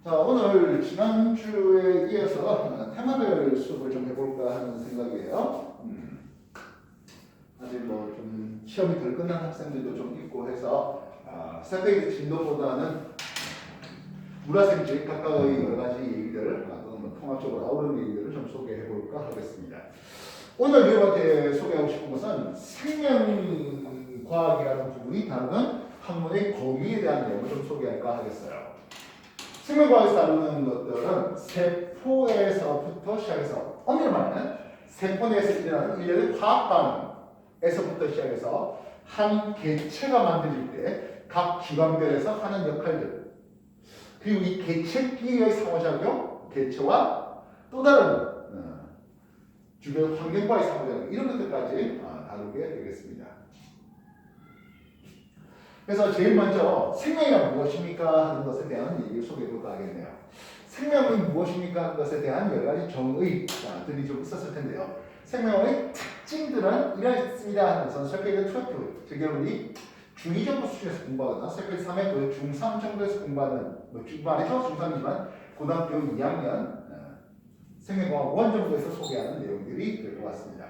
자, 오늘 지난주에 이어서 테마별 수업을 좀 해볼까 하는 생각이에요. 아직 뭐 좀 시험이 덜 끝난 학생들도 좀 있고 해서 세페이드 진도보다는 문화생식 각각의 여러 가지 얘기들 또는 뭐 통합적으로 아우르는 얘기들을 좀 소개해볼까 하겠습니다. 오늘 여러분한테 소개하고 싶은 것은 생명과학이라는 부분이 다루는 학문의 범위에 대한 내용을 좀 소개할까 하겠어요. 생명과학에서 다루는 것들은 세포에서부터 시작해서 엄밀히 말하면 세포 내에서 일어나는 일련의 화학 반응에서부터 시작해서 한 개체가 만들어질 때 각 기관별에서 하는 역할들, 그리고 이 개체끼리의 상호작용, 개체와 또 다른 주변 환경과의 상호작용, 이런 것들까지 다루게 되겠습니다. 그래서 제일 먼저 생명이란 무엇입니까 하는 것에 대한 얘기를 소개해볼까 하겠네요. 생명은 무엇입니까 하는 것에 대한 여러 가지 정의들이 좀 있었을 텐데요. 생명의 특징들은 이러했습니다 하는 것은 세페이드 2, 즉 여러분이 중2 정도 수준에서 공부하거나 세페이드 3의 그 중3 정도에서 공부하는, 뭐 중반에서 중3이지만 고등학교 2학년 생명과학 1 정도에서 소개하는 내용들이 될 것 같습니다.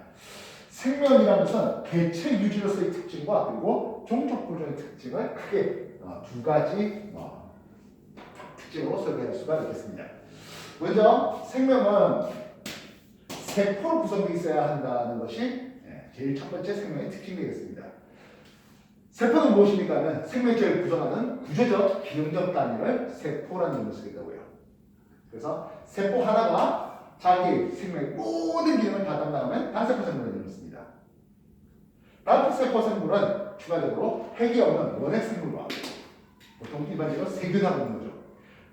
생명이라는 것은 개체 유지로서의 특징과 그리고 종족 구조의 특징을 크게 두 가지 특징으로 소개할 수가 있겠습니다. 먼저 생명은 세포로 구성되어 있어야 한다는 것이 제일 첫 번째 생명의 특징이 되겠습니다. 세포는 무엇입니까 하면 생명체를 구성하는 구조적 기능적 단위를 세포라는 이름을 쓰겠다고요. 그래서 세포 하나가 자기 생명의 모든 기능을 다 담당하면 단세포 생물을 이름을 씁니다. 단세포 생물은 추가적으로 핵이 없는 원핵 생물과 보통 일반적으로 세균하고 있는 거죠.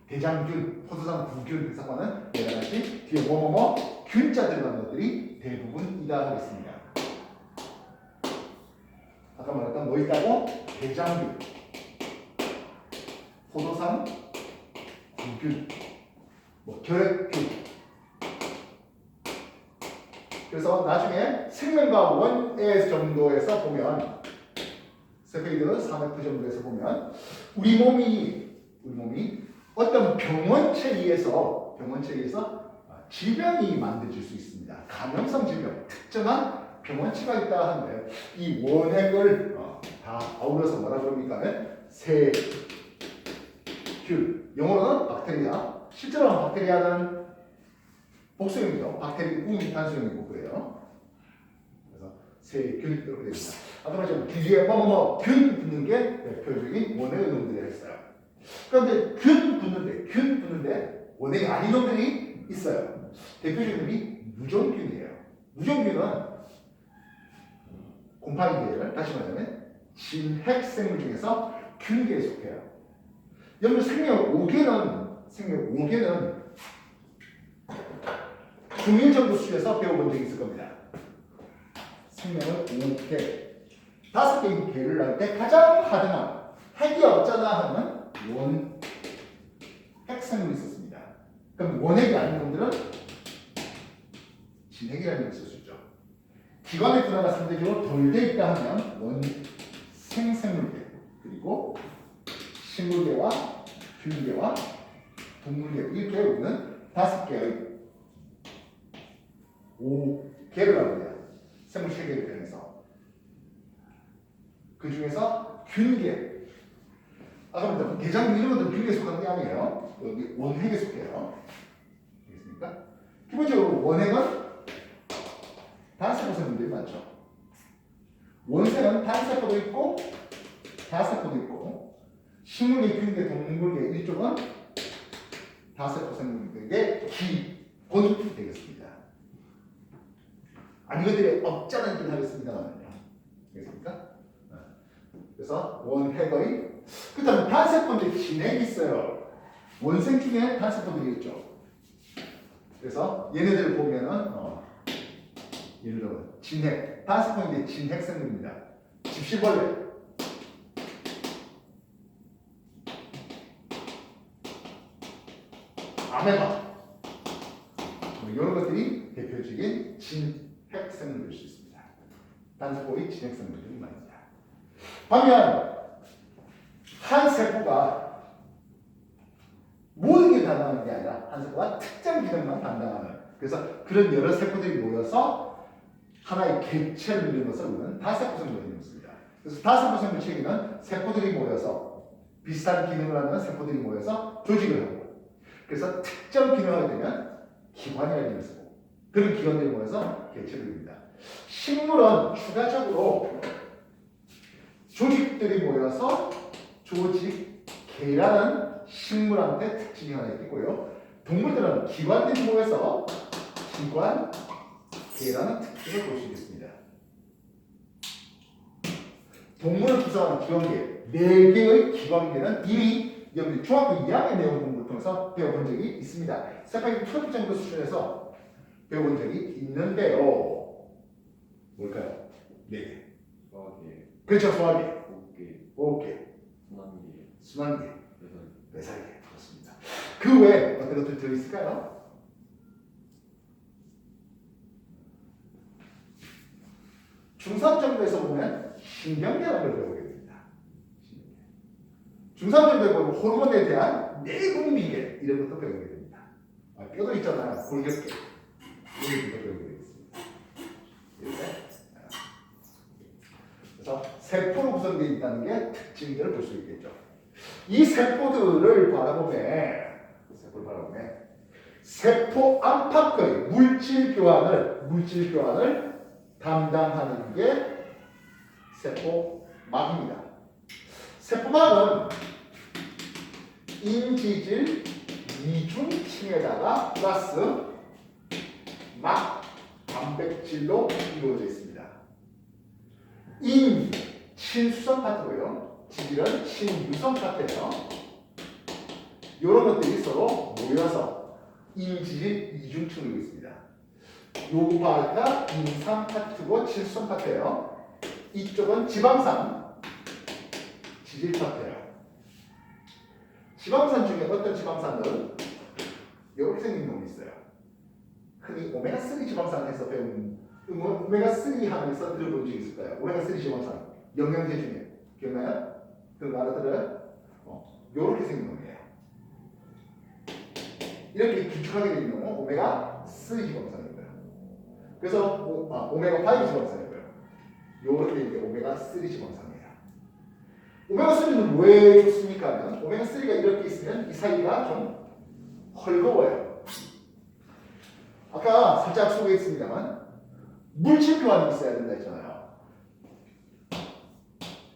대장균, 포도당 구균 해석하는 여러 가지 뒤에 뭐뭐뭐 균자 들어간 것들이 대부분이다 하겠습니다. 아까 말했던 뭐 있다고? 대장균, 포도당 구균, 뭐 결핵균. 그래서 나중에 생명과학 1 정도에서 보면 세페이드 3F 정도에서 보면 우리 몸이 어떤 병원체에 의해서 질병이 만들어질 수 있습니다. 감염성 질병, 특정한 병원체가 있다 하는데 이 원핵을 다 아우러서 뭐라 그럽니까? 세균, 영어로는 박테리아, 실제로는 박테리아는 복수형이죠. 박테리움이 단수형이고 그래요. 그래서 세균 이렇게 됩니다. 아까 말했죠. 뒤에 균 붙는 게 대표적인 원액의 놈들이 있어요. 그런데 균 붙는데 원액이 아닌 놈들이 있어요. 대표적인 놈이 무종균이에요. 무종균은 곰팡이 계열, 다시 말하면 진핵 생물 중에서 균계에 속해요. 여러분 생명 5개는 중1 정도 수준에서 배워본 적이 있을 겁니다. 생명을 5개, 5개의 개를 나올 때 가장 하등한 핵이 없잖아 하는 원핵 생물이 있었습니다. 그럼 원핵이 아닌 놈들은 진핵이라는 걸 쓸 수 있죠. 기관의 분화가 상대적으로 덜 돼 있다 하면 원생생물계, 그리고 식물계와 균계와 동물계 이렇게 우리는 5개의 5개를 합니다. 생물 체계를 변해서 그 중에서 균계, 아까 말했던 대장균 이런 것들은 균계에 속하는 게 아니에요. 여기 원핵에 속해요. 알겠습니까? 기본적으로 원핵은 단세포 생물들이 많죠. 원생은 단세포도 있고 다세포도 있고 식물계, 균계, 동물계 이쪽은 다세포 생물들에게 기본이 되겠습니다. 이것들이 없잖아 있긴 하겠습니다만요. 알겠습니까? 그래서 원핵의 그 다음에 단세포인데 진핵이 있어요. 원생 중에 단세포들이 있죠. 그래서 얘네들 보면은 예를 들어 진핵, 단세포인데 진핵 생물입니다. 집시벌레, 아메바 이런 것들이 대표적인 진핵 생물일 수 있습니다. 단세포의 진핵 생물들이 많습니다. 반면 한 세포가 모든 게 담당하는 게 아니라 한 세포가 특정 기능만 담당하는 그래서 그런 여러 세포들이 모여서 하나의 객체를 이루는 것을 우리는 다세포성을 이루는 것입니다. 그래서 다세포성을 체계는 세포들이 모여서 비슷한 기능을 하는 세포들이 모여서 조직을 하고 그래서 특정 기능을 하게 되면 기관이라는 이름을 쓰고 그런 기관들이 모여서 객체를 이룹니다. 식물은 추가적으로 조직들이 모여서 조직계라는 식물한테 특징이 하나 있고요. 동물들은 기관들이 모여서 기관계라는 특징을 볼 수 있겠습니다. 동물을 구성하는 기관계, 4개의 기관계는 이미 여러분들 중학교 2학년 내용 공부를 통해서 배워본 적이 있습니다. 세파기 초급 정도 수준에서 배워본 적이 있는데요. 뭘까요? 4개. 소화기, 그렇죠, 소화계, 호흡기, 호흡계, 순환기, 순환계, 배설기. 배설계. 그렇습니다. 그 외에 어떤 것들 들어있을까요? 중3 정도에서 보면 신경계라는 걸 배우게 됩니다. 중3 정도에 보면 호르몬에 대한 내분 비계 이런 것도 배우게 됩니다. 뼈도 있잖아요. 골격계 이런 것도 배우게 되겠습니다. 이렇게. 그래서 세포로 구성되어 있다는 게 특징들을 볼 수 있겠죠. 이 세포들을 바라보면 세포 안팎의 물질 교환을 담당하는 게 세포막입니다. 세포막은 인지질 이중층에다가 플러스 막 단백질로 이루어져 있습니다. 인 친수성 파트고요. 지질은 친유성 파트예요. 이런 것들이 서로 모여서 인지질 이중층을 이루고 있습니다. 요 파트가 인산 파트고 친수성 파트예요. 이쪽은 지방산, 지질 파트예요. 지방산 중에 어떤 지방산들은 이렇게 생긴 놈이 있어요. 흔히 오메가3 지방산에서 배운 오메가3 하면서 들어본 적이 있을 거예요. 오메가3 지방산 영양제 중에 기억나요? 그거 알아들어요? 이렇게 생긴 놈이에요. 이렇게 길쭉하게 되는 놈은 오메가3 지방산이고요. 그래서 오메가5 지방산이고요. 이렇게 이제 오메가3 지방산이에요. 오메가3는 왜 좋습니까? 하면 오메가3가 이렇게 있으면 이 사이가 좀 헐거워요. 아까 살짝 소개했습니다만 물질 교환이 있어야 된다 했잖아요.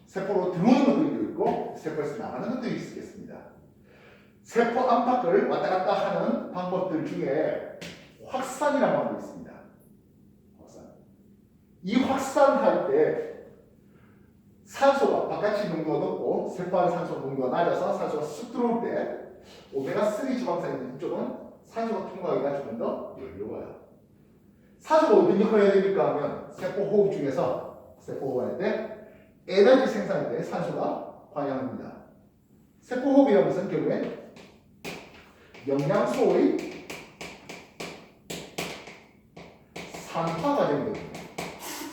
세포로 들어오는 것들도 있고 세포에서 나가는 것들이 있겠습니다. 세포 안팎을 왔다 갔다 하는 방법들 중에 확산이라는 방법이 있습니다. 이 확산할 때 산소가 바깥이 농도가 높고 세포 안에 산소 농도가 낮아서 산소가 쑥 들어올 때 오메가3 지방산이 있는 이쪽은 산소가 통과하기가 조금 더 여유로워요. 산소가 어떤 역할을 해야 됩니까 하면 세포 호흡 중에서 세포 호흡할 때 에너지 생산할 때 산소가 관여합니다. 세포 호흡이라는 것은 결국엔 영양소의 산화 과정이거든요.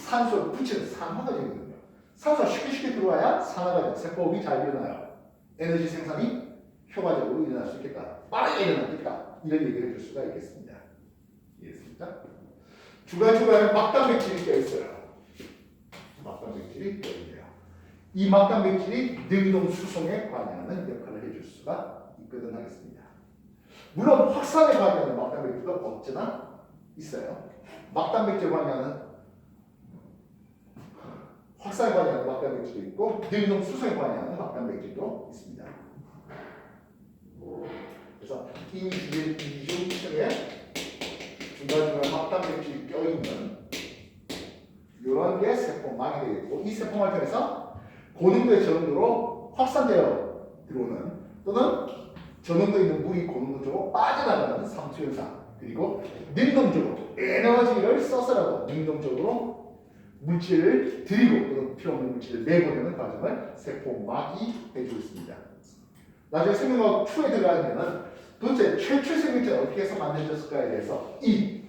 산소를 붙이는 산화 과정이거든요. 산소가 쉽게 들어와야 산화 과정, 세포 호흡이 잘 일어나요. 에너지 생산이 효과적으로 일어날 수 있겠다. 빠르게 일어나겠다. 이런 얘기를 해줄 수가 있겠습니다. 이해했습니까? 중간중간에 막단백질이 껴있어요. 막단백질이 껴있네요. 이 막단백질이 능동 수송에 관여하는 역할을 해줄 수가 있거든 하겠습니다. 물론 확산에 관여하는 막단백질도 없지나 있어요. 막단백질 관여하는 확산에 관여하는 막단백질도 있고 능동 수송에 관여하는 막단백질도 있습니다. 그래서 인지질 이중층에 중간중간 막단백질이 껴있는 이런 게 세포막이 되겠고 이 세포막을 통해서 고농도의 저농도로 확산되어 들어오는 또는 저농도에 있는 물이 고농도 쪽으로 빠져나가는 상수현상 그리고 능동적으로 에너지를 써서라도 능동적으로 물질을 들이고 또는 필요 없는 물질을 내보내는 과정을 세포막이 해주고 있습니다. 나중에 생명과학 2에 들어가면은 도대체 최초 생명체가 어떻게 해서 만들어졌을까에 대해서 이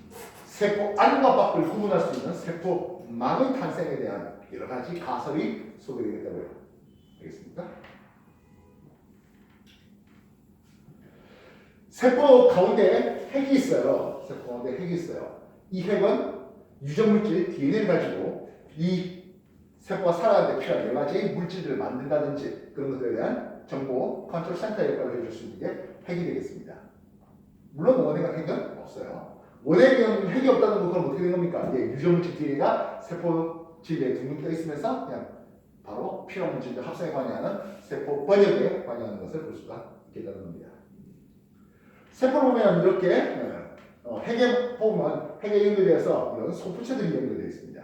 세포 안과 밖을 구분할 수 있는 세포막의 탄생에 대한 여러 가지 가설이 소개되겠다고요. 알겠습니까? 세포 가운데 핵이 있어요. 세포 가운데 핵이 있어요. 이 핵은 유전물질 DNA를 가지고 이 세포가 살아가는 데 필요한 여러 가지 물질들을 만든다든지 그런 것들에 대한 정보 컨트롤 센터 역할을 해줄 수 있는 게 핵이 되겠습니다. 물론 원핵은 핵은 없어요. 원핵은 핵이 없다는 건 그럼 어떻게 된 겁니까? 이게 유전물질 DNA가 세포 질에 둥둥 떠 있으면서 그냥 바로 필요한 물질들 합성에 관여하는 세포 번역에 관여하는 것을 볼 수가 있겠다는 겁니다. 세포를 보면 이렇게 핵에 보면 핵에 연결돼서 이런 소프체들이 연결되어 있습니다.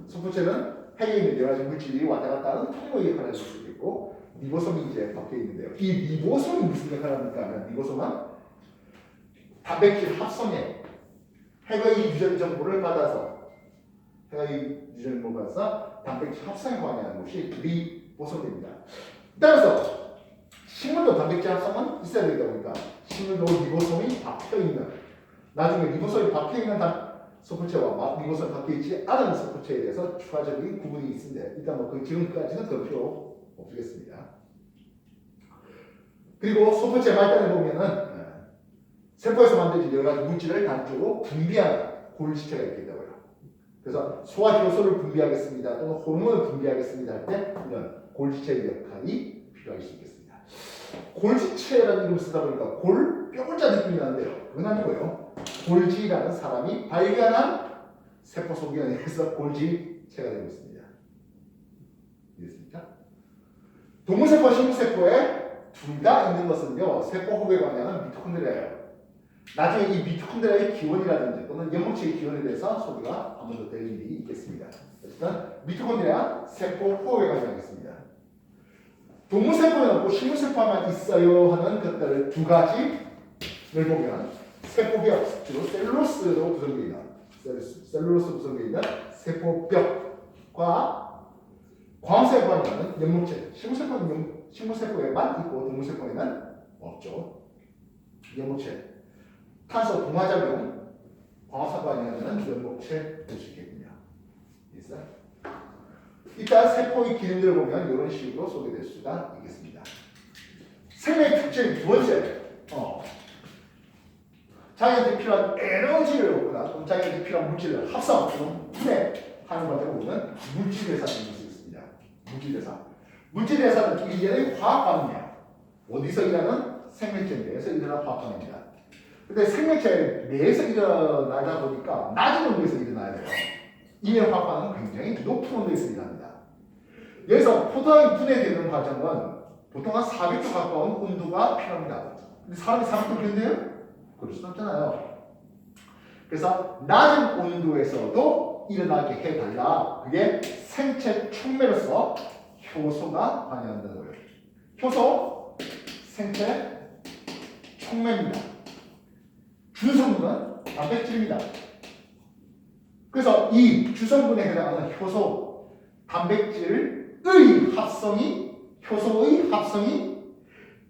소프체는 핵에 있는 여러 가지 물질이 왔다 갔다 하는 통로 역할을 할 수 있고 리보솜이 이제 박혀 있는데요. 이 리보솜이 무슨 역할을 합니까? 하면 리보솜은 단백질 합성에 핵의 유전 정보를 받아서 핵의 유전 정보를 받아서 단백질 합성에 관여하는 것이 리보솜입니다. 따라서 식물도 단백질 합성은 있어야 되다 보니까 식물도 리보솜이 박혀있는 나중에 리보솜이 박혀있는 소프체와 리보솜이 박혀있지 않은 소프체에 대해서 추가적인 구분이 있는데 일단 뭐 그 지금까지는 그럴 필요 없겠습니다. 그리고 소프체 말단을 보면은 세포에서 만들어진 여러 가지 물질을 단적으로 분비하는 골지체가 있겠다고요. 그래서 소화 효소를 분비하겠습니다 또는 호르몬을 분비하겠습니다 할 때 이런 골지체의 역할이 필요할 수 있겠습니다. 골지체라는 이름을 쓰다 보니까 뼈골자 느낌이 나는데요. 그건 아니고요. 골지라는 사람이 발견한 세포 소견에서 골지체가 되고 있습니다. 이해됐습니까? 동물세포와 식물세포에 둘 다 있는 것은요. 세포 호흡에 관여하는 미토콘드리아예요. 나중에 이 미토콘드리아의 기원이라든지 또는 연목체의 기원에 대해서 소개가 한 번 더 될 일이 있겠습니다. 어쨌든 미토콘드리아 세포 호흡에 관여하겠습니다. 동물세포는 없고 식물세포만 있어요 하는 것들을 두 가지를 보면 세포벽, 주로 셀룰로스로 구성되어 있는 셀룰로스 구성되어 있는 세포벽과 광합성에 관여하는 연목체, 식물세포는 식물세포에만 있고 동물세포에는 없죠. 연목체, 탄소 동화작용, 광합성 관여하는 연목체 볼 수 있겠군요. 있어요? 일단 세포의 기능들을 보면 이런 식으로 소개될 수가 있겠습니다. 생명의 특징 두 번째, 자기한테 필요한 에너지를 얻거나 또 자기한테 필요한 물질을 합성, 분해하는 과정을 보면 물질대사라는 것이 있습니다. 물질대사는 일련의 화학반응이에요. 어디서 일하는 생명체 내에서 일어나는 화학반응입니다. 근데 생명체 내에서 일어나다 보니까 낮은 온도에서 일어나야 돼요. 이 화학반응은 굉장히 높은 온도에서 일어납니다. 여기서 포도당이 분해되는 과정은 보통 한 400도 가까운 온도가 필요합니다. 근데 사람이 400도 필요한데요? 그럴 수는 없잖아요. 그래서 낮은 온도에서도 일어나게 해달라. 그게 생체 촉매로서 효소가 관여한다는 거예요. 효소, 생체 촉매입니다. 주성분은 단백질입니다. 그래서 이 주성분에 해당하는 효소, 단백질의 합성이, 효소의 합성이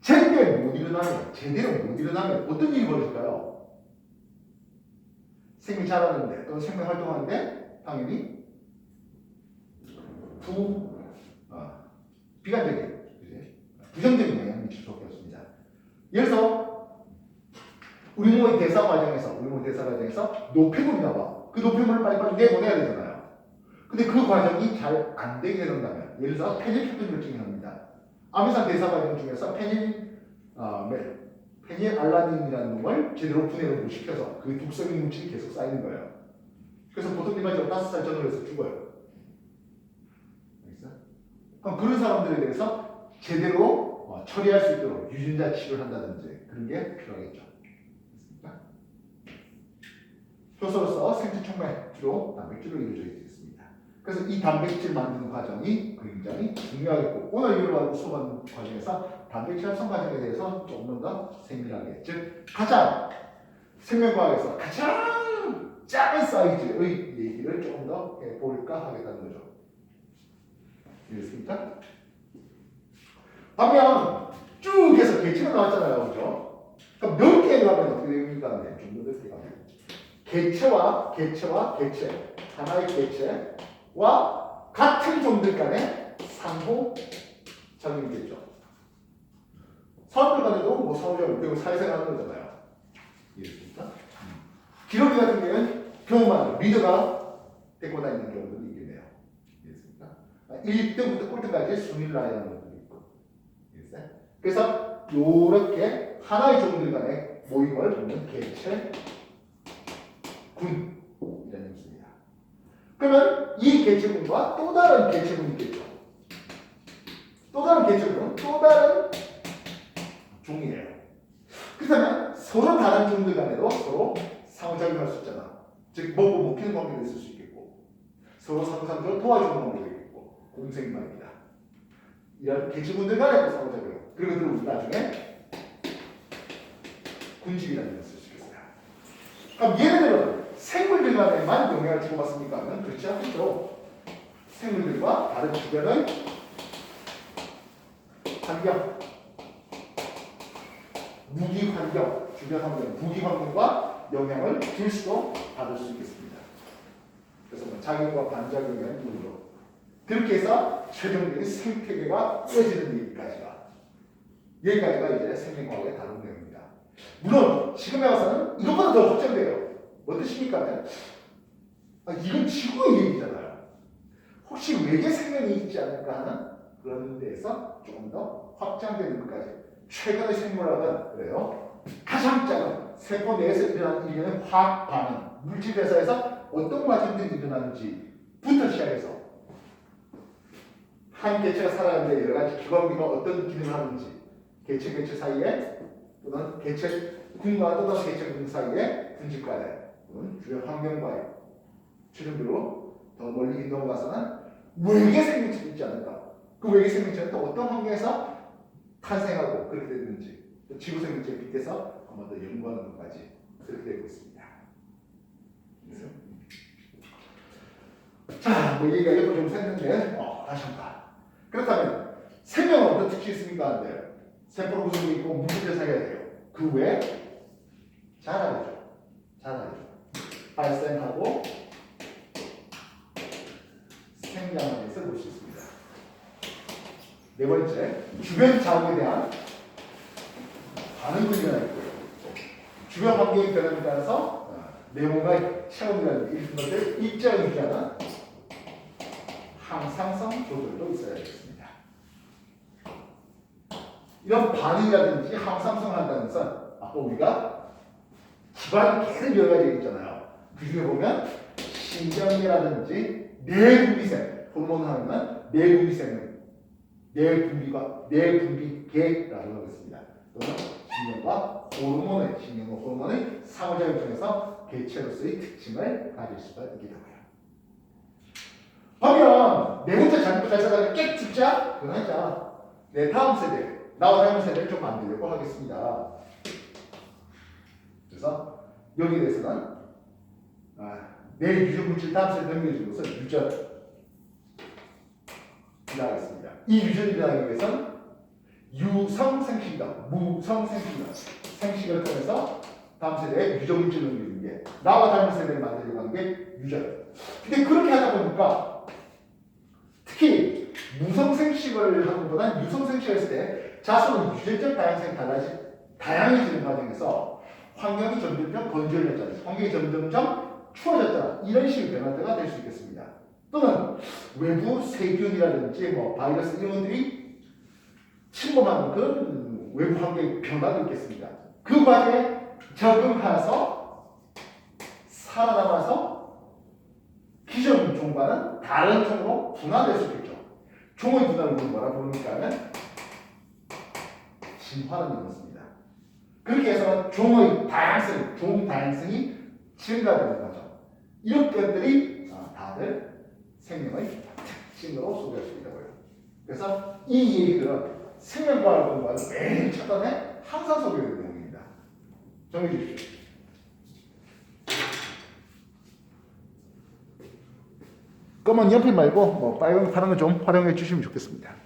제대로 못 일어나면 어떤 일이 벌어질까요? 생명 자라는데 또는 생명 활동하는데 당연히 비관적인, 부정적인 영향을 미칠 수밖에 없습니다. 예를 들어서 우리 몸의 대사 과정에서 노폐물이 나와. 그 노폐물을 빨리빨리 내보내야 되잖아요. 근데 그 과정이 잘 안 되게 된다면 예를 들어서 페닐케톤을 증명합니다. 아미산 대사 과정 중에서 페닐알라닌이라는 걸 제대로 분해를 못 시켜서 그 독성인 물질이 계속 쌓이는 거예요. 그래서 보통 일반적으로 5살 전후로 해서 죽어요. 알겠어요? 그럼 그런 사람들에 대해서 제대로 처리할 수 있도록 유전자 치료를 한다든지 그런 게 필요하겠죠. 됐습니까? 효소로서 생체 촉매 주로 단백질로 이루어져 있습니다. 그래서 이 단백질 만드는 과정이 굉장히 중요하겠고 오늘 이후로 수업하는 과정에서 단백질 합성 과정에 대해서 조금 더 세밀하게 즉 가장 생명과학에서 가장 작은 사이즈의 얘기를 조금 더 해볼까 하겠다는 거죠. 이해됐습니까? 반면 쭉 해서 개체가 나왔잖아요. 그죠? 그럼 몇 개에 가면 어떻게 됩니까? 네, 좀 더 넓게 가면 개체 하나의 개체와 같은 종들 간의 상호 작용이겠죠. 사람들 간에도 뭐 상호작용 그리고 사회생활 하는 거잖아요. 이해됐습니까? 기록이 같은 경우는 경우만 리더가 데리고 다니는 경우도 있겠네요. 이해됐습니까? 1등부터 꼴등까지 순위를 나열하는 것도 있고. 이해됐어요? 그래서 요렇게 하나의 종들 간의 모임을 보면 개체, 군이라는 뜻입니다. 그러면 이 개체군과 또 다른 개체군이 있겠죠. 또 다른 개체군은 또 다른 종이에요. 그렇다면 서로 다른 종들 간에도 서로 상호작용할 수 있잖아. 즉 먹고 먹히는 관계도 있을 수 있겠고 서로 상호작용을 도와주는 관계도 있겠고 공생 말입니다. 이런 개체군들 간의 또 상호작용 그리고 그들은 나중에 군집이라는 것을 쓸 수 있겠어요. 그럼 얘네들은 생물들 간에만 영향을 주고받습니까? 하면 그렇지 않겠죠. 생물들과 다른 주변의 환경, 무기 환경, 주변 환경, 무기 환경과 영향을 줄 수도 받을 수 있겠습니다. 그래서 뭐 작용과 반작용의 이유로 그렇게 해서 최종적인 생태계가 이어지는 여기까지가 이제 생명과학의 다른 내용입니다. 물론 지금에 와서는 이것보다 더 확장돼요. 뭐 뜻입니까? 이건 지구의 얘기잖아요. 혹시 외계 생명이 있지 않을까 하는 그런 데에서 조금 더 확장되는 것까지 최근의 생물학은 그래요. 가장 작은 세포 내에서 일어나는 일련의 화학 반응, 물질 대사에서 어떤 과정들이 일어나는지부터 시작해서 한 개체가 살아가는데 여러 가지 기관비가 어떤 기능을 하는지 개체 사이에 또는 개체군과 또 다른 개체군 사이에 군집과의 또는 주변 환경과의 최종적으로 더 멀리 넘어가서는 외계 생명체가 있지 않을까? 그 외계 생명체는 또 어떤 환경에서 탄생하고 그렇게 되는지 지구 생명체에 빗대서 한번 더 연구하는 것까지 그렇게 되고 있습니다. 자, 뭐 얘기가 이렇게 좀 샜는데 다시 한번. 그렇다면 생명은 어떤 특징이 있습니까? 하는데 세포로 구성되어 있고 물질 사이가 돼요. 그 외에 자라죠. 발생하고 생장하는 것을 볼 수 있습니다. 네 번째, 주변 자원에 대한 반응이 일어나 있고요. 주변 환경의 변화에 따라서 내용과 체험이라는 이런 것들 입장을 유지하는 항상성 조절도 있어야 되겠습니다. 이런 반응이라든지 항상성을 한다는 것은 아까 우리가 기반 계속 여러 가지 있잖아요. 그 중에 보면 신경계라든지 뇌분비생, 호르몬 하면 뇌분비생은 뇌분비계라고 하겠습니다. 또는 신경과 호르몬의 상호작용을 통해서 개체로서의 특징을 가질 수가 있게 되고요. 그러면 네 번째 잘못 잘 살다가 깨 죽자? 그건 하자. 내 다음 세대, 나와 다음 세대를 좀 만들려고 하겠습니다. 그래서 여기에 대해서는 내 유전물질 다음 세대 넘겨주는 것을 유전이라고 하겠습니다. 이 유전이 일어나기 위해서는 유성생식이다. 무성생식이다. 생식을 통해서 다음 세대에 유전물질을 넘겨주는 게 나와 다른 세대를 만들려고 하는 게 유전. 근데 그렇게 하다 보니까 특히 무성생식을 하는 것보다는 유성생식을 했을 때 자손은 유전적 다양성이 다양해지는 과정에서 환경이 점점점 건조해졌잖아요. 환경이 점점점 추워졌잖아. 이런 식의 변화가 될 수 있겠습니다. 또는 외부 세균이라든지 뭐 바이러스 이런 것들이 침범하는 그런 외부 환경의 변화도 있겠습니다. 그 과정에 적응해서 살아남아서 기존 종과는 다른 종으로 분화될 수 있겠죠. 종의 분화를 뭐라 부르니까는 진화라는 것입니다. 그렇게 해서 종의 다양성, 종 다양성이 증가되는 거죠. 이런 것들이 다들 생명의 특징으로 소개할 수 있다고요. 그래서 이 얘기들은 생명과학을 공부하는 맨 첫 단에 항상 소개되는 내용입니다. 정해 주십시오. 검은 연필 말고 뭐 빨간 파란 거 좀 활용해 주시면 좋겠습니다.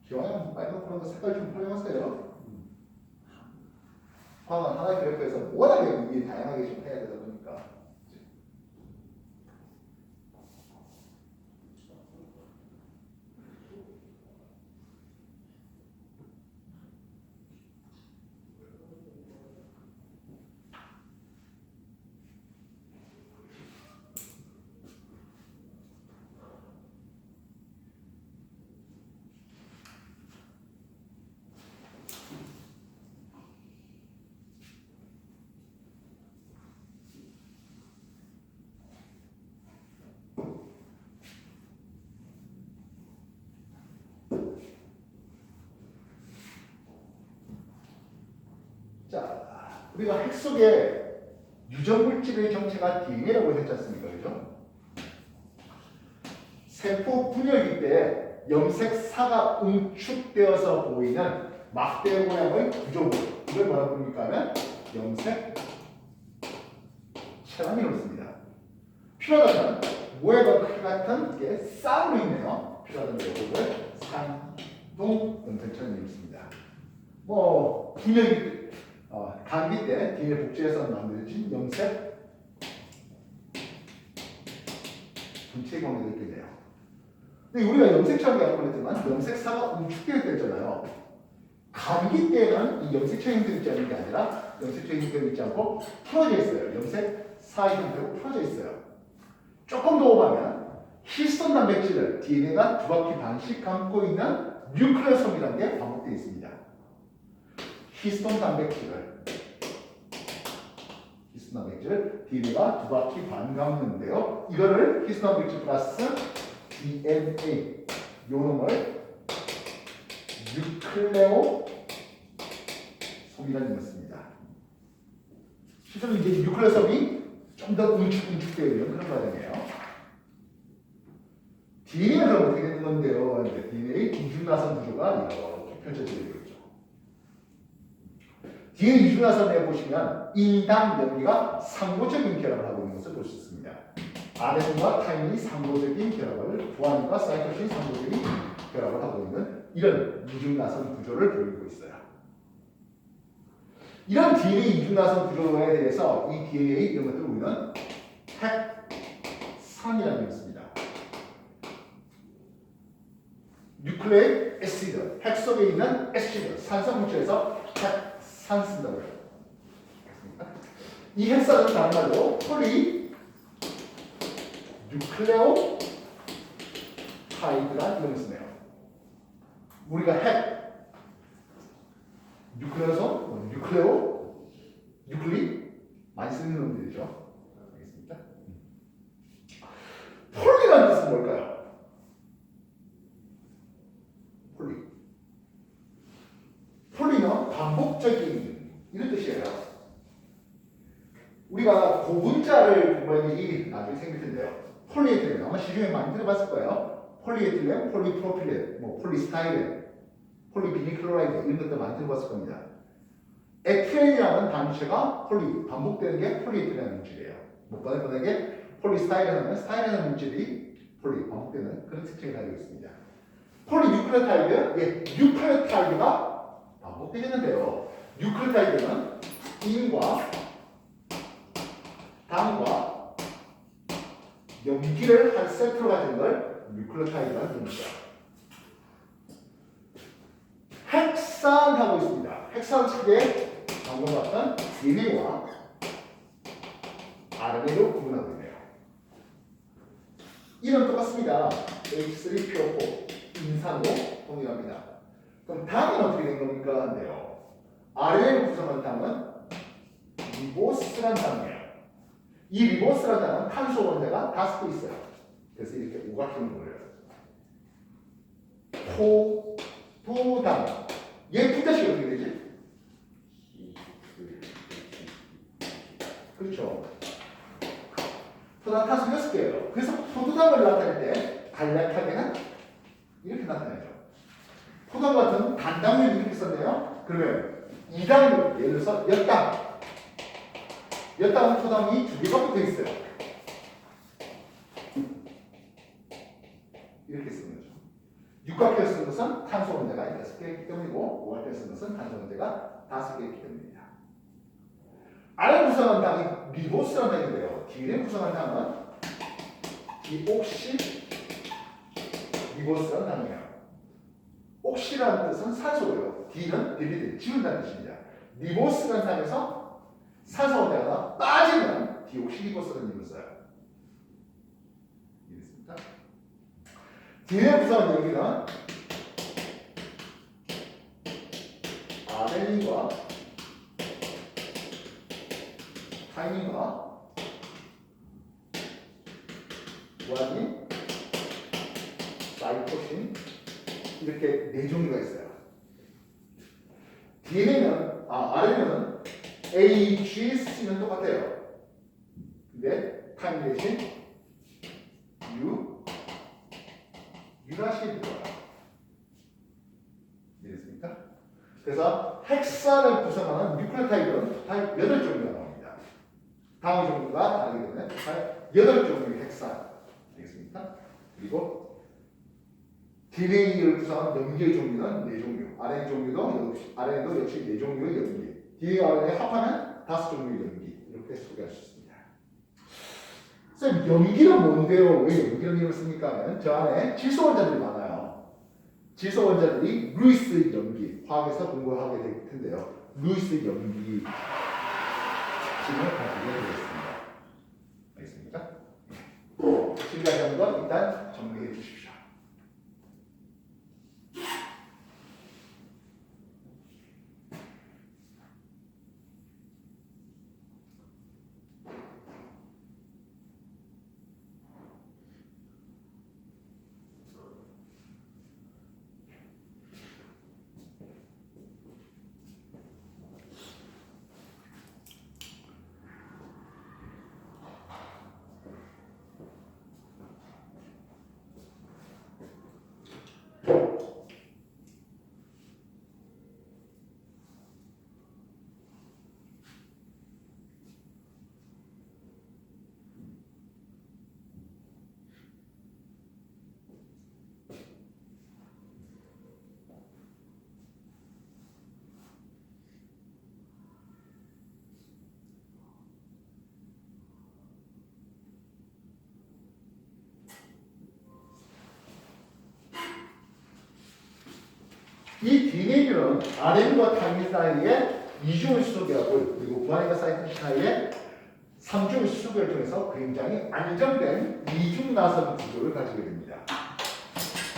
기왕에 마이너스 그런 거 색깔 좀 활용하세요. 하나의 그래프에서 워낙에 이게 다양하게 좀 해야 되다 보니까. 자, 우리가 핵 속에 유전물질의 정체가 DNA라고 했지 않습니까? 그죠? 세포 분열기 때 염색사가 응축되어서 보이는 막대 모양의 구조물, 이걸 뭐라고 부릅니까 하면 염색 체감이라고 씁니다. 필요하다면 모에가 크 같은 게 쌍으로 있네요. 필요하다면 이걸 상동 염색체를 씁니다. 뭐 분열기 감기 때 DNA 복제해서 만들어진 염색 분체 관계도 있겠네요. 근데 우리가 염색체라고 했지만 염색사가 응축되어 있댔잖아요. 감기 때는 이 염색체 형태로 있지 않는 게 아니라 염색체 형태로 있지 않고 풀어져 있어요. 염색사 형태로 풀어져 있어요. 조금 더 오가면 히스톤 단백질을 DNA가 두 바퀴 반씩 감고 있는 뉴클레오솜이라는 게 반복되어 있습니다. 히스톤 단백질을 DNA가 두 바퀴 반 감는데요. 이거를 히스톤 단백질 플러스 DNA 요 놈을 뉴클레오솜이라는 걸 씁니다. 실제로 이제 뉴클레오솜이 좀 더 응축되어 있는 그런 과정이에요. DNA가 그럼 어떻게 되는 건데요? 이제 DNA 이중나선 구조가 이렇게 펼쳐지게 되겠죠. DNA 이중나선에 보시면 인당 연기가 상호적인 결합을 하고 있는 것을 볼 수 있습니다. RNA와 타임이 상호적인 결합을, 구안과 사이토신 상호적인 결합을 하고 있는 이런 이중나선 구조를 보이고 있어요. 이런 DNA 이중나선 구조에 대해서 이 DNA 이런 것들을 우리는 핵산이라는 게 있습니다. 뉴클레이크 애시드, 핵 속에 있는 애시드, 산성 물질에서 핵산 쓴다고 해요. 이 핵산은 다른 말로 폴리 뉴클레오 타이드란 이름을 쓰네요. 우리가 핵 뉴클레오솜, 뉴클레오, 뉴클리 많이 쓰는 놈들이죠. 알겠습니까? 폴리라는 뜻은 뭘까요? 폴리는 반복적인 이런 뜻이에요. 우리가 고분자를 공부할 일이 나중에 생길 텐데요. 폴리에틸렌 아마 시중에 많이 들어봤을 거예요. 폴리에틸렌, 폴리프로필렌, 뭐 폴리스타이렌, 폴리비니클로라이드 이런 것들 많이 들어봤을 겁니다. 에틸렌이라는 단체가 반복되는 게 폴리에틸렌 물질이에요. 못 받을 뻔하게 폴리스타이렌은 스타이렌 물질이 반복되는 그런 특징을 가지고 있습니다. 폴리뉴클레오타이드, 뉴클레오타이드가 반복되겠는데요. 뉴클레오타이드는 인과 당과 염기를 한 세트로 가진 걸 뉴클레오타이드라고 부릅니다. 핵산하고 있습니다. 핵산 측에 방금 봤던 DNA와 RNA로 구분하고 있네요. 이는 똑같습니다. H3PO4 인산으로 동일합니다. 그럼 당은 어떻게 된 겁니까? 한데요. RNA로 구성한 당은 리보스란 당이에요. 이 리보스란 당은 탄소 원자가 5개 있어요. 그래서 이렇게 오각형을 보여요. 포도당. 얘 분자식이 어떻게 되지? 그렇죠. 포도당 탄소 6개예요. 그래서 포도당을 나타낼 때 간략하게는 이렇게 나타내죠. 포도당 같은 단당을 이렇게 썼네요. 그러면 2당을 예를 들어서 엿당. 엿당은 포도당이 2개가 붙어 있어요. 이렇게 쓰는 거죠. 육각형을 쓴 것은 탄소 원자가 6개이기 때문이고 오각형을 쓴 것은 탄소 원자가 5개이기 때문입니다. R 구성한 당이 리보스라는 당인데요. D를 구성한 당은 디옥시 리보스라는 당이에요. 옥시라는 뜻은 산소고요. D는 딜리드, 지운다는 뜻입니다. 리보스라는 당에서 산소 원자가 빠지면 디옥시 리보스라는 이름을 써요. 이해됐습니까? D를 구성한 여기는 아데닌과 타이닌과 구아닌, 사이토신 이렇게 네 종류가 있어요. RNA는 A, G, C는 똑같아요. 근데 타임 대신 유라시드 들어가요. 이해됐습니까? 그래서 헥산을 구성하는 뉴클레오타이드는 토탈 8종류가 나옵니다. 다음 종류가 다르기 때문에 토탈 8종류의 헥산. 되겠습니까? 그리고 DNA를 구성하는 염기의 종류는 4종류. RNA도 역시 4종류의 염기. DNA, RNA 합하면 5종류의 염기. 이렇게 소개할 수 있습니다. 선생님, 염기는 뭔데요? 왜 염기라는 이름을 씁니까? 저 안에 질소 원자들이 많아요. 질소 원자들이 루이스 염기, 화학에서 공부하게 될 텐데요. 루이스 염기 특징을 가지게 되겠습니다. 알겠습니까? 지금까지 한 건 일단 정리해 주십시오. 이 DNA는 RNA와 타임인 사이에 이중을 수소결합을 그리고 구안과 사이토신 사이에 3중의 수소결을 통해서 굉장히 안정된 이중 나선 구조를 가지게 됩니다.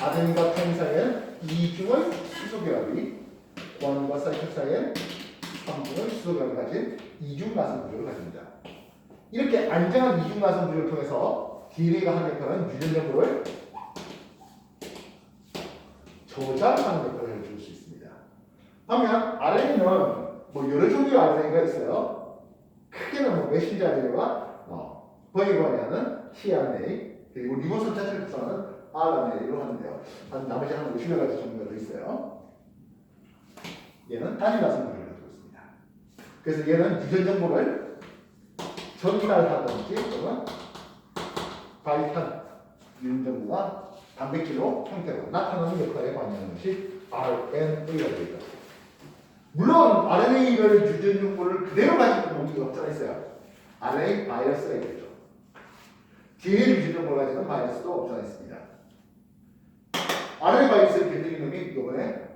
아데닌과 타임 사이에는 이중의 수소결합이 구안과 사이토신 사이에 3중의 수소결합을 가진 이중 나선 구조를 가집니다. 이렇게 안정한 이중 나선 구조를 통해서 DNA가 하는 역할은 유전 정보를 저장하는 역할을 해줄 수 있습니다. 반면 RNA는 뭐 여러 종류의 RNA가 있어요. 크게는 메신저 RNA와 번역관이라는 tRNA 그리고 리보손 자체를 구성하는 RNA로 하는데요. 나머지 한 50여 가지 종류가 더 있어요. 얘는 단위 나선 구조를 가지고 있습니다. 그래서 얘는 유전 정보를 전달하든지 또는 발현 유전 정보가 단백질로 형태로 나타나는 역할에 관여하는 것이 RNA가 되겠다. 물론 RNA를 유전 정보를 그대로 가지고 놈이 없잖아 있어요. RNA 바이러스가 있겠죠. DNA 유전 정보를 가지는 바이러스도 없잖아 있습니다. RNA 바이러스를 견디는 놈이 이번에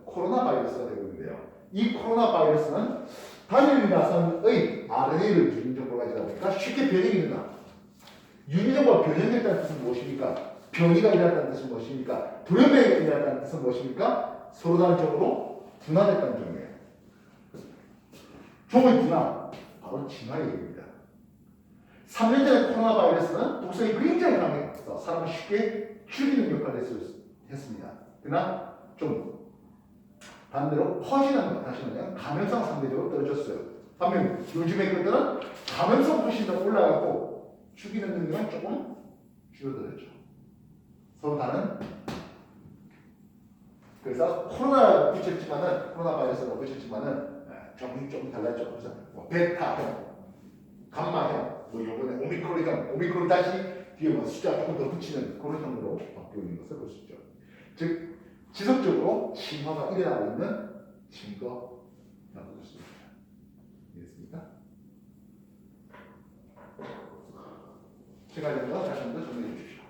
코로나 바이러스가 되고 있는데요. 이 코로나 바이러스는 단일 나선의 RNA를 유전 정보를 가지다 보니까 쉽게 변형이 된다. 유전 정보가 변형됐다는 뜻은 무엇입니까? 변이가 일어났다는 뜻은 무엇입니까? 돌연변이가 일어났다는 뜻은 무엇입니까? 서로 다른 쪽으로 분화됐다는 점이에요. 종의 분화, 바로 진화의 얘기입니다. 3년 전에 코로나 바이러스는 독성이 굉장히 강해서 사람을 쉽게 죽이는 역할을 했습니다. 그러나 좀 반대로 퍼지는 것, 다시 말하면 감염성 상대적으로 떨어졌어요. 반면 요즘의 것들은 감염성 훨씬 더 올라가고 죽이는 능력은 조금 줄어들었죠. 서로 다른 그래서 코로나 바이러스가 붙였지만은 조금 달랐죠. 그래서 뭐 베타형, 감마형, 뭐 이번에 오미크론형, 오미크론 다시 뒤에 뭐 숫자 조금 더 붙이는 그런 형으로 바뀌고 있는 것을 볼 수 있죠. 즉 지속적으로 진화가 일어나고 있는 증거라고 볼 수 있습니다. 이해됐습니까? 제가 된거 다시 한번 정리해 주십시오.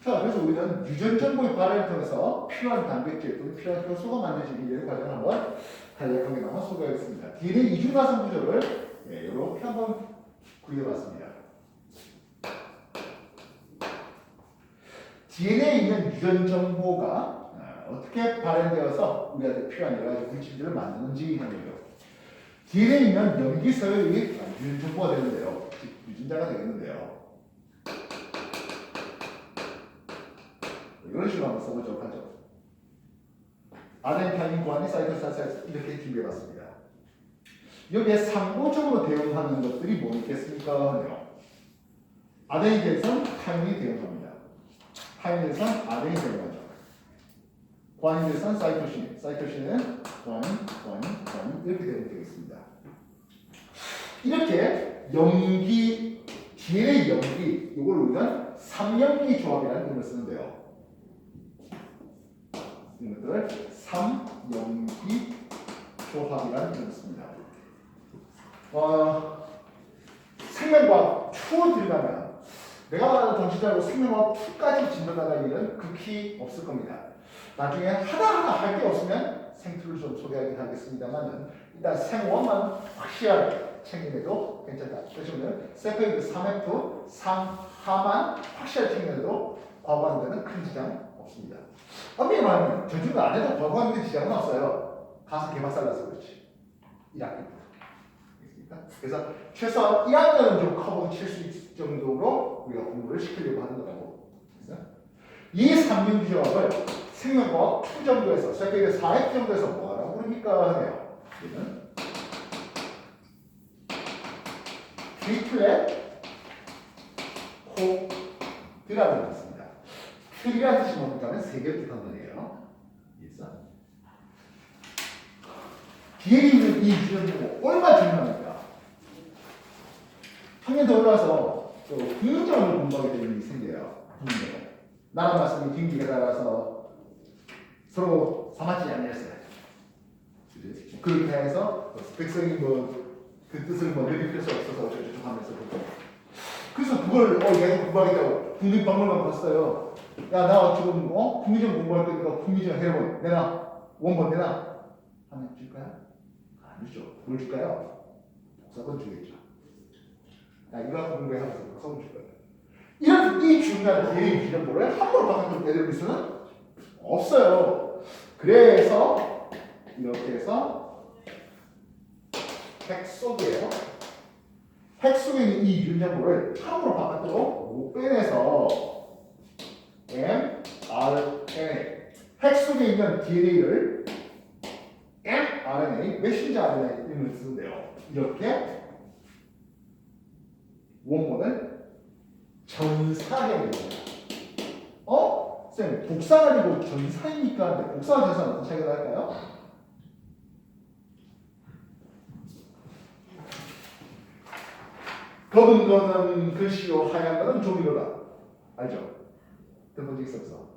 자, 그래서 우리는 유전 정보의 발현을 통해서 필요한 단백질 또는 필요한 효소가 만들어지는 이런 과정을 한번 간략하게 한번 소개하겠습니다. DNA 이중가성 구조를 이렇게 한번 그려봤습니다. DNA에 있는 유전 정보가 어떻게 발현되어서 우리한테 필요한 여러 가지 물질들을 만드는지 하는 거죠. DNA에 있는 염기서열이 유전 정보가 되는데요. 즉 유전자가 되겠는데요. 이런 식으로 한번 써보도록 하죠. 아덴, 타민, 구아닌, 사이토사이트 이렇게 준비해봤습니다. 여기에 상호적으로 대응하는 것들이 뭐 있겠습니까? 하네요. 아덴에 대해서는 타민이 대응합니다. 타민에 대해서는 아덴이 대응하죠. 구아닌에 대해서는 사이토신, 사이토신은 구아닌 이렇게 대응되겠습니다. 이렇게 염기, DNA 염기, 이걸 우리가 3염기 조합이라는 이름을 쓰는데요. 이것들을 3염기 조합이라는 이름을 씁니다. 생명과학 2 들어가면 내가 정신적으로 생명과학 2까지 진도나갈 일은 극히 없을 겁니다. 나중에 하나하나 할 게 없으면 생투를 좀 소개하긴 하겠습니다만은 일단 생원만 확실하게 챙기면도 괜찮다. 그래서 세페이드 3F, 3하만 확실하게 챙기면도 과거하는 데는 큰 지장 없습니다. 엄밀히 말하면 전주도 안 해도 과거하는 데 지장은 없어요. 가서 개박살나서 그렇지. 1학기부터. 그래서 최소한 1학년은 좀 커버 칠 수 있을 정도로 우리가 공부를 시키려고 하는 거라고. 이 3년 조합을 생명과학 2 정도에서, 세페이드 4F 정도에서 뭐라고 부릅니까? 하네요. 얘는 트리플렛 코드라고 했습니다. 트리라는 뜻이 뭡니까? 하면 3개를 뜻한 거예요. 이해했어? 뒤에 있는 이 유전자가 얼마나 중요합니까? 학년 더 올라와서 또 국민정을 공부하게 되는 일이 생겨요. 국민정. 나라 말씀이 딩기가 따라서 서로 사맞지 않았어요. 그렇게 해서 스펙성이 그 뜻을 늘릴 수 없어서 어쩌고저쩌고 하면서 그래서 그걸 얘가 공부하겠다고 국립박물관 갔어요. 야, 나 지금 국민정 공부할 거니까 국민정 해본 내놔. 원본 내놔. 하면 줄 거야? 안 주죠. 뭘 줄까요? 복사본 주겠죠. 야, 이거 갖고 공부해서 복사본 줄 거야. 이런 이 중요한 DNA 정보를 함부로 바깥으로 내려올 수는 없어요. 그래서 이렇게 해서 핵 속이에요. 핵 속에 있는 이 유전자를 함부로 바깥으로 못 빼내서 mRNA 핵 속에 있는 DNA를 mRNA, 메신저 RNA를 쓰는데요. 이렇게 원본을 전사해야 됩니다. 쌤, 복사가 아니고 전사입니까? 근데 복사와 전사는 어떤 차이가 날까요? 검은 거는 글씨로, 하얀 거는 종이로다. 알죠? 들어본 적 있어 없어?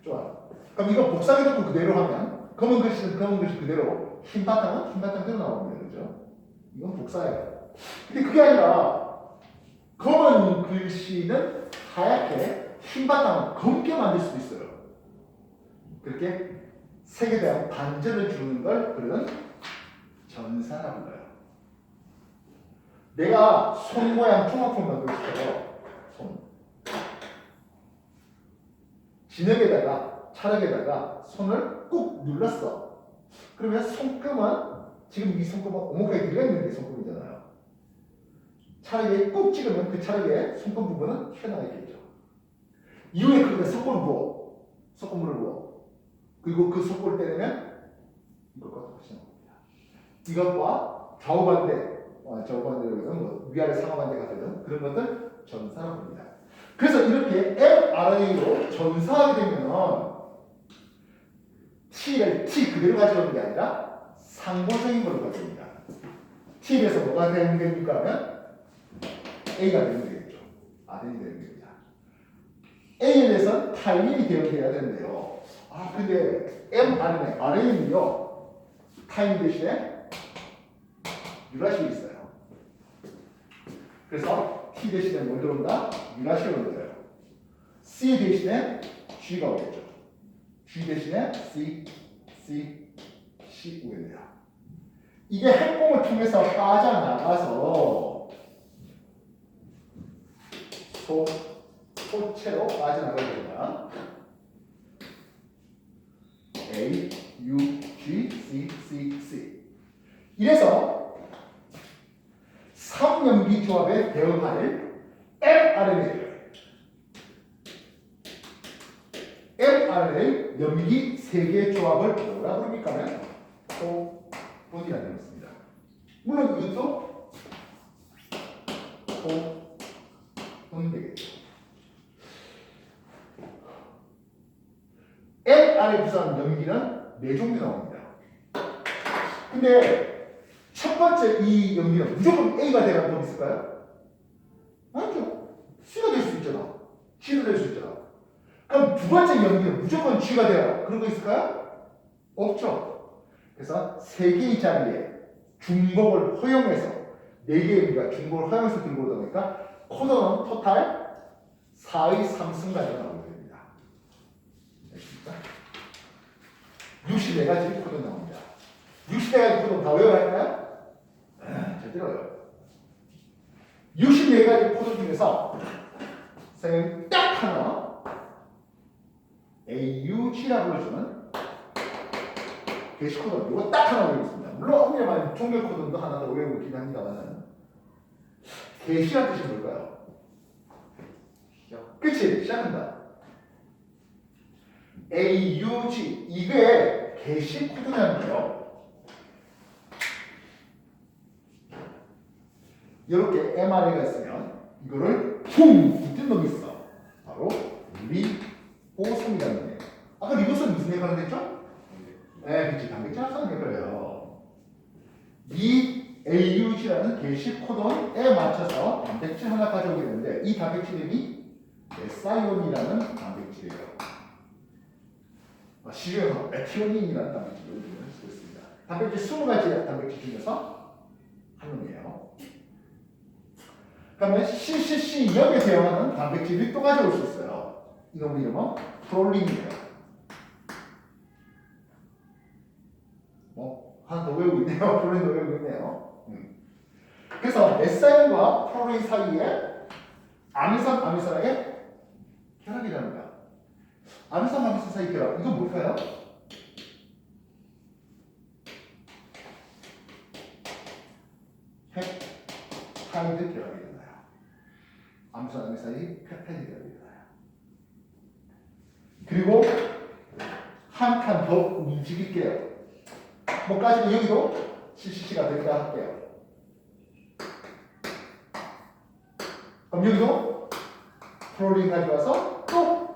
좋아. 그럼 이거 복사해놓고 그대로 하면 검은 글씨는 검은 글씨 그대로, 흰 바탕은 흰 바탕대로 나옵니다. 그죠? 이건 복사예요. 근데 그게 아니라 검은 글씨는 하얗게, 흰 바탕은 검게 만들 수도 있어요. 그렇게 색에 대한 반전을 주는 걸 우리는 전사라고 불러요. 내가 손 모양 총합품 만들고 싶어요. 손. 진흙에다가 찰흙에다가 손을 꾹 눌렀어. 그러면 손금은 지금 이 손금은 오목하게 들어있는 게 손금이잖아요. 찰흙에 꾹 찍으면 그 찰흙에 손금 부분은 튀어나와 있겠죠. 이후에 그거에 석고를 부어. 석고물을 부어. 그리고 그 석고를 떼내면 이것과 똑같이 나옵니다. 이것과 좌우반대, 좌우반대로 뭐 위아래 상하반대가 되는 그런 것들 전사라고 합니다. 그래서 이렇게 mRNA로 전사하게 되면 T를 T 그대로 가져오는 게 아니라 상호적인 걸로 가져옵니다. T에서 뭐가 되는 겁니까 하면 A가 되는 되겠죠. 아덴이 되는 겁니다. A에 대해서 타임이 되어야 되는데요. 근데 mRNA, RNA는요, 타임 대신에 유라시가 있어요. 그래서 T 대신에 뭘 들어온다? 유라시가 들어요. C 대신에 G가 오겠죠. G 대신에 C 오겠네요. 이게 핵공을 통해서 빠져나가서 소체로 빠져나가게 됩니다. A, U, G, C. 이래서 3연기 조합에 대응할 mRNA예요. mRNA 연기 3개의 조합을 뭐라 부릅니까? 본이라고 했습니다. 물론 이것도 본 되겠죠. mRNA 구성하는 연기는 4종류 나옵니다. 근데 첫 번째 이 연기는 무조건 A가 되라는 법 있을까요? 아니죠. C가 될 수 있잖아. G도 될 수 있잖아. 그럼 두 번째 연기는 무조건 G가 되라. 그런 거 있을까요? 없죠. 그래서 3개의 자리에 중복을 허용해서 4개의 우리가 중복을 허용해서 들고 오다 보니까 코너는 토탈 4의 3승까지 나오게 됩니다. 알겠습니까? 64가지 코드 나옵니다. 64가지 코드 다 외워야 할까요? 절대로 외워요. 64가지 코드 중에서 선생님이 딱 하나 AUG라고 불러주는 게시 코드 이거 딱 하나 외우겠습니다. 물론 엄밀한 종결 코드도 하나 더 외우고 있긴 합니다만 게시란 뜻이 뭘까요? 그치? 시작한다. AUG 이게 게시 코드라는 거예요. 이렇게 mRNA가 있으면 이거를 퉁 붙은 놈이 있어. 바로 리보솜이라는 거예요. 아까 리보솜 무슨 역할을 했죠? 네, 그치. 단백질 합성 역할이에요. 이 AUG라는 게시 코돈에 맞춰서 단백질 하나 가져오게 되는데 이 단백질 이름이 메사이온이라는 단백질이에요. 시중에서 메티오닌이라는 단백질을 쓰고 있습니다. 단백질 20가지 단백질 중에서 한 놈이에요. 그러면 CCC2에 대응하는 단백질이 또 가져올 수 있어요. 이놈 이름은 프롤린이에요. 하나 더 외우고 있네요. 프롤린도 외우고 있네요. 그래서 메사인과 프롤린 사이에 아미산의 결합이라는 거야. 아미산 사이 결합. 이건 뭘까요? 펩타이드 결합이 일어나요. 아미산 사이 펩타이드 결합이 일어나요. 그리고 한 칸 더 움직일게요. 뭐 가지고 여기도 CCC가 된다 할게요. 그럼 여기도 프로린 가져와서 또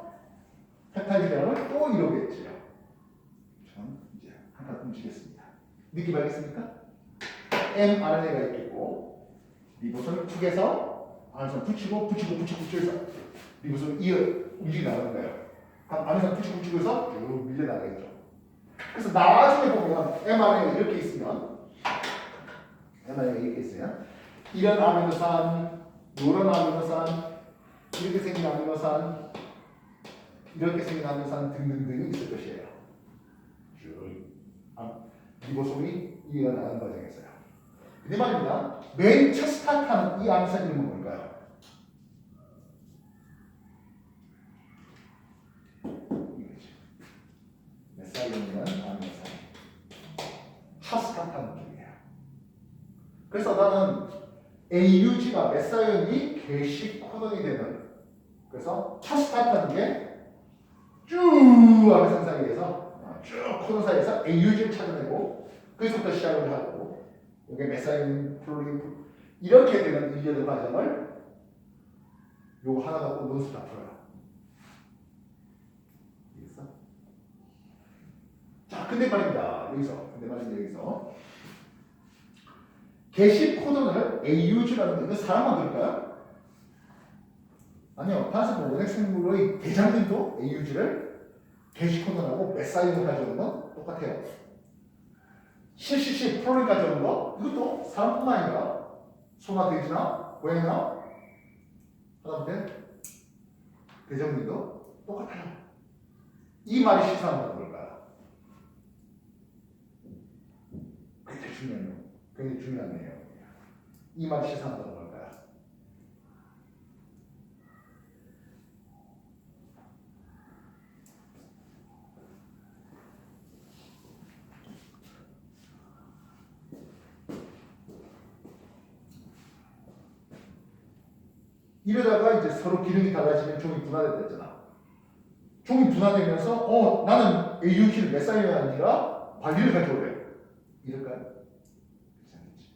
펩타이드 배양을 또 이루겠지요. 전 이제 하나 움직이겠습니다. 느낌 알겠습니까? mRNA가 있겠고 리보솜 축에서 아미산 붙이고 해서 리보솜 이어 움직이 나가는 거예요. 그럼 아미산 붙이고 해서 쭉 밀려나가겠죠. 그래서 나중에 보면 mRNA가 이렇게 있으면 이런 아미노산, 이런 아미노산, 이렇게 생긴 아미노산, 이렇게 생긴 아미노산 등등등이 있을 것이에요. 쭉 리보솜이 이어나가는 과정에서요. 근데 말입니다. 맨 첫 스타트하는 이 아미노산 이름은 뭘까요? 이거지. 메사이온이라는 아미노산. 첫 스타트하는 쪽이에요. 그래서 나는 AUG가 메사이온이 게시 코돈이 되는, 그래서 첫 스타트하는 게 쭉 아미노산 사이에서 쭉 코돈 사이에서 AUG를 찾아내고 그래서부터 시작을 하고 이게 메사이온, 프로린 이렇게 되는 일련의 과정을 요거 하나 갖고 논술 다 풀어요. 알겠어? 자, 근데 말입니다. 여기서 게시 코돈을 AUG라는 거 이거 사람만 그럴까요? 아니요. 단순 원핵 생물의 대장들도 AUG를 게시 코돈하고 메사이온을 가져오는 건 똑같아요. CCC 프로린 가져오는 거 이것도 사람뿐만 아니라 소나 돼지나 고양이나 하다못해 대장들도 똑같아요. 이 말이 시사하는 건 뭘까요? 굉장히 중요한 내용이에요. 이 말이 시사하는 건 뭘까요? 이러다가 이제 서로 기능이 달라지면 종이 분화된다 했잖아. 종이 분화되면서 나는 AUG를 메사이온이 아니라 발리를 가져오래. 이럴까요? 그렇지 않겠지.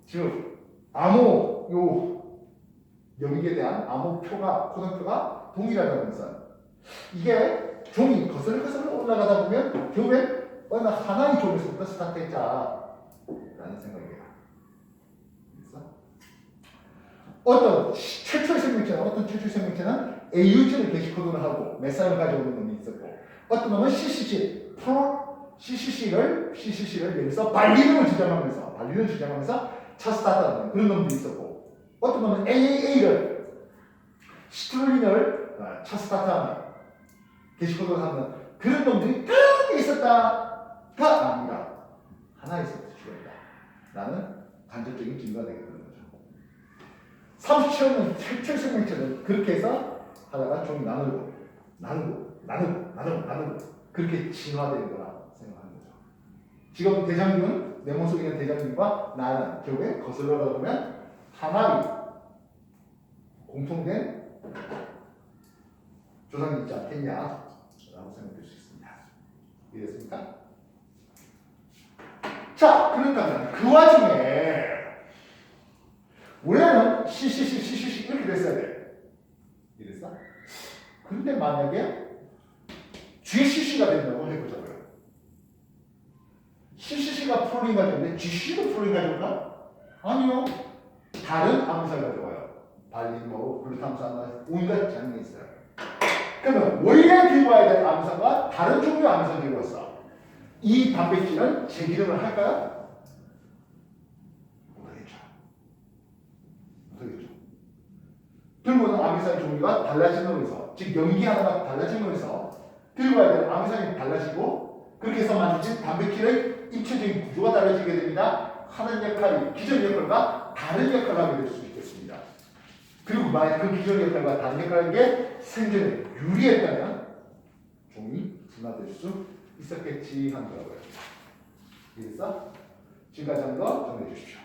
즉 암호 요 영역에 대한 암호표가 코돈표가 동일하다는 것은 이게 종이 거슬거슬 올라가다 보면 결국엔 어느 하나의 종에서부터 스타트했자라는 생각이에요. 어떤 최초의 생명체는 AUG를 게시 코드를 하고 메사이온을 가져오는 놈이 있었고 어떤 놈은 CCC를 여기서 발리능을 주장하면서 차 스타트하는 그런 놈도 있었고 어떤 놈은 AAA를 시트롤린을 차 스타트하는 게시 코드를 하는 그런 놈들이 크게 있었다가 아니라 하나에서 주어있다 라는 간접적인 증거가 되겠다. 37년 최초의 생명체는 그렇게 해서 하다가 좀 나누고 그렇게 진화되는 거라 생각하는 거죠. 지금 대장균은 내 몸속에 있는 대장균과 나는 결국에 거슬러 가다 보면 하나의 공통된 조상이 있지 않겠냐라고 생각될 수 있습니다. 이해됐습니까? 자, 그러니까 그 와중에 원래는 CCC 이렇게 됐어야 돼. 이랬어? 근데 만약에 GCC가 된다고 해보자고요. CCC가 프로린 가져오는데 GCC도 프로린 가져올까? 아니요. 다른 아미노산 가져와요. 발린, 글루타민산, 온갖 장면이 있어요. 그러면 원래 들고 와야 될 아미노산과 다른 종류의 아미노산 들고 왔어. 이 단백질은 재기능을 할까요? 들고 오는 아미노산 종류가 달라짐으로 해서, 즉 염기 하나가 달라짐으로 해서 들고 와야 될 아미노산이 달라지고 그렇게 해서 만들어진 단백질의 입체적인 구조가 달라지게 됩니다. 하는 역할이 기존 역할과 다른 역할을 하게 될 수 있겠습니다. 그리고 만약 그 기존 역할과 다른 역할을 하는 게 생존에 유리했다면 종이 분화될 수 있었겠지 하는 거고요. 이해했어? 지금까지 한 거 정리해 주십시오.